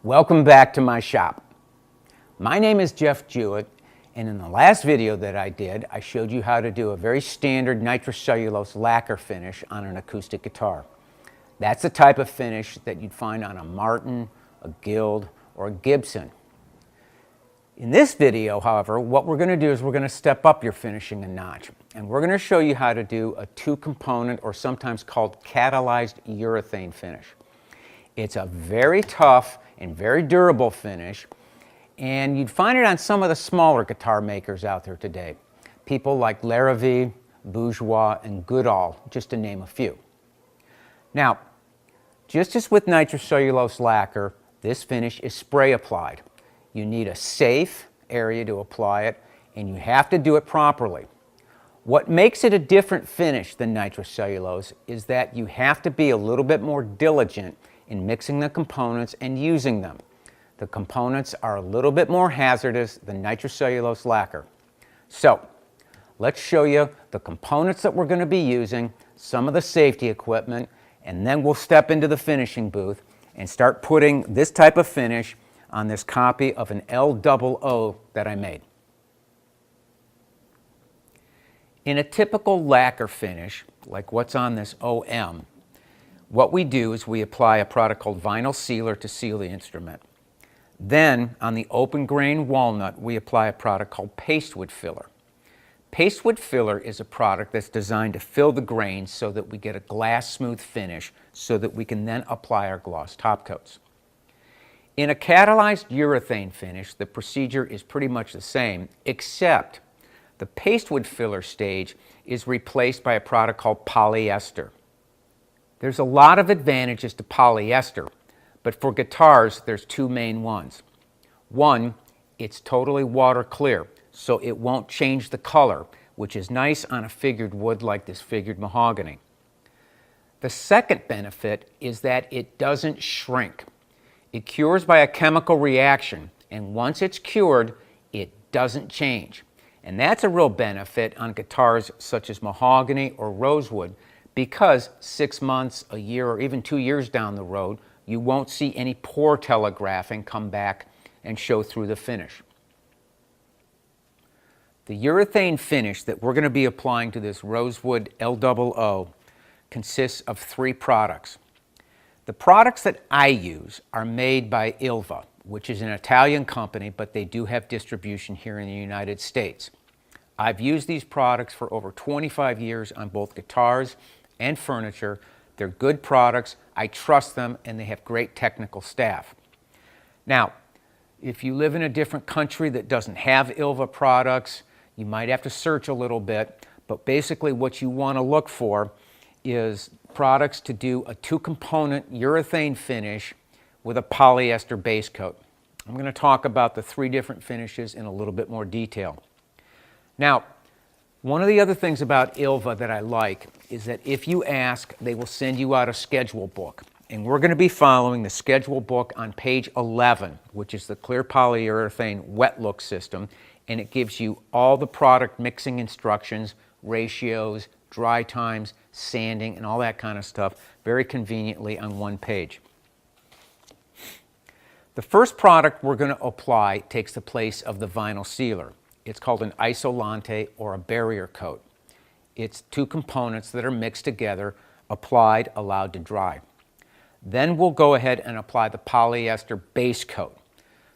Welcome back to my shop. My name is Jeff Jewett, and in the last video that I did, I showed you how to do a very standard nitrocellulose lacquer finish on an acoustic guitar. That's the type of finish that you'd find on a Martin, a Guild, or a Gibson. In this video, however, what we're going to do is we're going to step up your finishing a notch, and we're going to show you how to do a two-component, or sometimes called catalyzed urethane finish. It's a very tough and very durable finish, and you'd find it on some of the smaller guitar makers out there today. People like Larrivee, Bourgeois, and Goodall, just to name a few. Now, just as with nitrocellulose lacquer, this finish is spray applied. You need a safe area to apply it, and you have to do it properly. What makes it a different finish than nitrocellulose is that you have to be a little bit more diligent in mixing the components and using them. The components are a little bit more hazardous than nitrocellulose lacquer. So, let's show you the components that we're going to be using, some of the safety equipment, and then we'll step into the finishing booth and start putting this type of finish on this copy of an LOO that I made. In a typical lacquer finish, like what's on this OM, what we do is we apply a product called vinyl sealer to seal the instrument. Then, on the open grain walnut, we apply a product called pastewood filler. Pastewood filler is a product that's designed to fill the grains so that we get a glass smooth finish so that we can then apply our gloss top coats. In a catalyzed urethane finish, the procedure is pretty much the same, except the pastewood filler stage is replaced by a product called polyester. There's a lot of advantages to polyester, but for guitars, there's two main ones. One, it's totally water clear, so it won't change the color, which is nice on a figured wood like this figured mahogany. The second benefit is that it doesn't shrink. It cures by a chemical reaction, and once it's cured, it doesn't change. And that's a real benefit on guitars such as mahogany or rosewood, because 6 months, a year, or even 2 years down the road, you won't see any pore telegraphing come back and show through the finish. The urethane finish that we're going to be applying to this rosewood LOO consists of 3 products. The products that I use are made by Ilva, which is an Italian company, but they do have distribution here in the United States. I've used these products for over 25 years on both guitars and furniture. They're good products, I trust them, and they have great technical staff. Now, if you live in a different country that doesn't have Ilva products, you might have to search a little bit, but basically what you want to look for is products to do a two-component urethane finish with a polyester base coat. I'm going to talk about the 3 different finishes in a little bit more detail. Now, one of the other things about Ilva that I like is that if you ask, they will send you out a schedule book. And we're going to be following the schedule book on page 11, which is the clear polyurethane wet look system, and it gives you all the product mixing instructions, ratios, dry times, sanding, and all that kind of stuff very conveniently on one page. The first product we're going to apply takes the place of the vinyl sealer. It's called an isolante or a barrier coat. It's 2 components that are mixed together, applied, allowed to dry. Then we'll go ahead and apply the polyester base coat.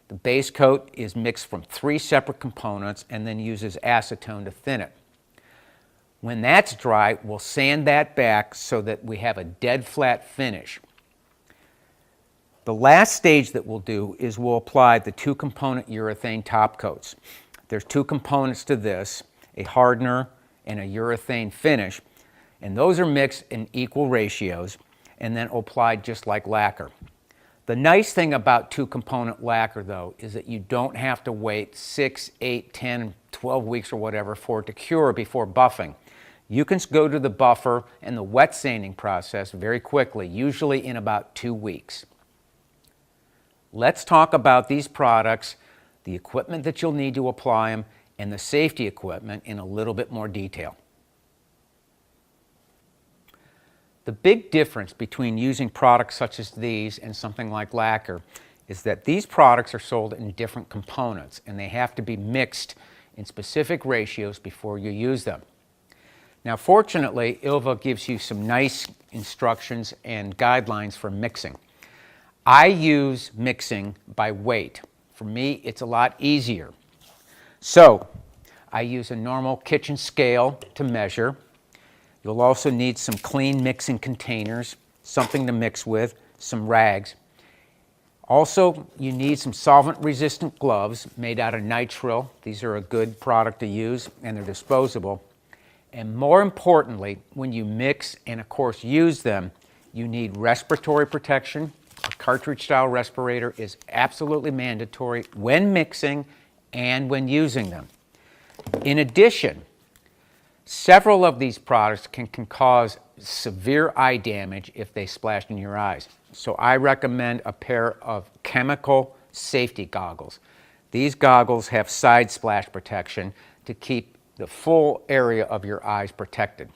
The base coat is mixed from 3 separate components and then uses acetone to thin it. When that's dry, we'll sand that back so that we have a dead flat finish. The last stage that we'll do is we'll apply the 2-component urethane top coats. There's 2 components to this, a hardener and a urethane finish, and those are mixed in equal ratios and then applied just like lacquer. The nice thing about 2-component lacquer, though, is that you don't have to wait 6, 8, 10, 12 weeks or whatever for it to cure before buffing. You can go to the buffer and the wet sanding process very quickly, usually in about 2 weeks. Let's talk about these products, the equipment that you'll need to apply them, and the safety equipment in a little bit more detail. The big difference between using products such as these and something like lacquer is that these products are sold in different components and they have to be mixed in specific ratios before you use them. Now, fortunately, ILVA gives you some nice instructions and guidelines for mixing. I use mixing by weight. For me, it's a lot easier. So, I use a normal kitchen scale to measure. You'll also need some clean mixing containers, something to mix with, some rags. Also, you need some solvent-resistant gloves made out of nitrile. These are a good product to use, and they're disposable. And more importantly, when you mix and, of course, use them, you need respiratory protection. A cartridge-style respirator is absolutely mandatory when mixing and when using them. In addition, several of these products can cause severe eye damage if they splash in your eyes. So I recommend a pair of chemical safety goggles. These goggles have side splash protection to keep the full area of your eyes protected.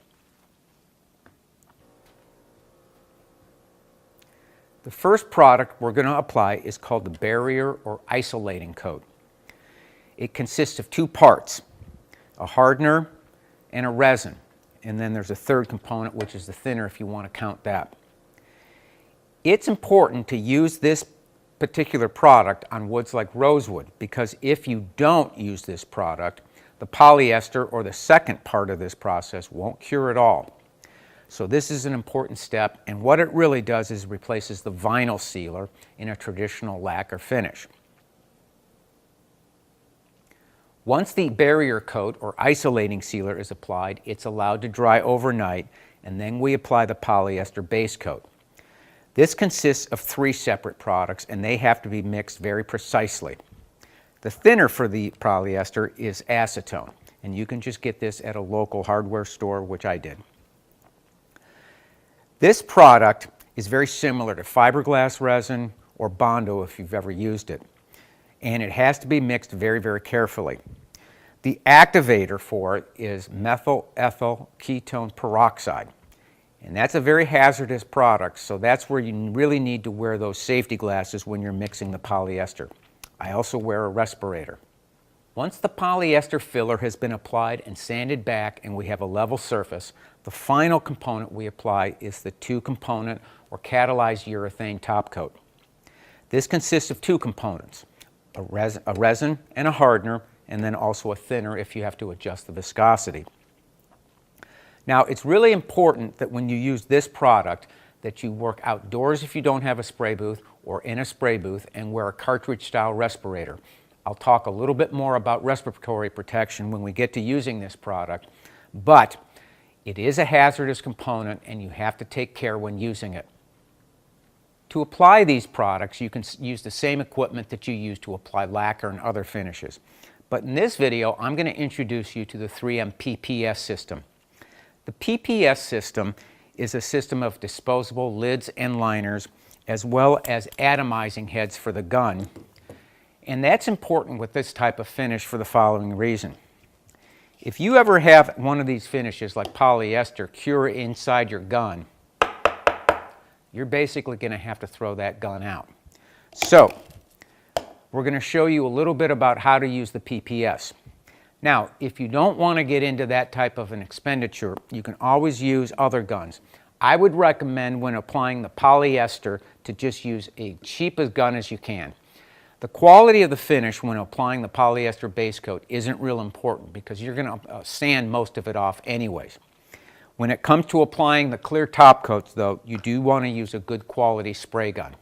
The first product we're going to apply is called the barrier or isolating coat. It consists of two parts, a hardener and a resin. And then there's a third component, which is the thinner if you want to count that. It's important to use this particular product on woods like rosewood, because if you don't use this product, the polyester or the second part of this process won't cure at all. So this is an important step, and what it really does is replaces the vinyl sealer in a traditional lacquer finish. Once the barrier coat or isolating sealer is applied, it's allowed to dry overnight, and then we apply the polyester base coat. This consists of 3 separate products, and they have to be mixed very precisely. The thinner for the polyester is acetone, and you can just get this at a local hardware store, which I did. This product is very similar to fiberglass resin or Bondo if you've ever used it, and it has to be mixed very, very carefully. The activator for it is methyl ethyl ketone peroxide, and that's a very hazardous product, so that's where you really need to wear those safety glasses when you're mixing the polyester. I also wear a respirator. Once the polyester filler has been applied and sanded back and we have a level surface, the final component we apply is the 2-component or catalyzed urethane top coat. This consists of 2 components, a resin and a hardener, and then also a thinner if you have to adjust the viscosity. Now, it's really important that when you use this product that you work outdoors if you don't have a spray booth, or in a spray booth, and wear a cartridge-style respirator. I'll talk a little bit more about respiratory protection when we get to using this product, but it is a hazardous component and you have to take care when using it. To apply these products, you can use the same equipment that you use to apply lacquer and other finishes. But in this video, I'm going to introduce you to the 3M PPS system. The PPS system is a system of disposable lids and liners, as well as atomizing heads for the gun. And that's important with this type of finish for the following reason. If you ever have one of these finishes like polyester cure inside your gun, you're basically going to have to throw that gun out. So, we're going to show you a little bit about how to use the PPS. Now, if you don't want to get into that type of an expenditure, you can always use other guns. I would recommend when applying the polyester to just use a cheap gun as you can. The quality of the finish when applying the polyester base coat isn't real important because you're going to sand most of it off anyways. When it comes to applying the clear top coats though, you do want to use a good quality spray gun.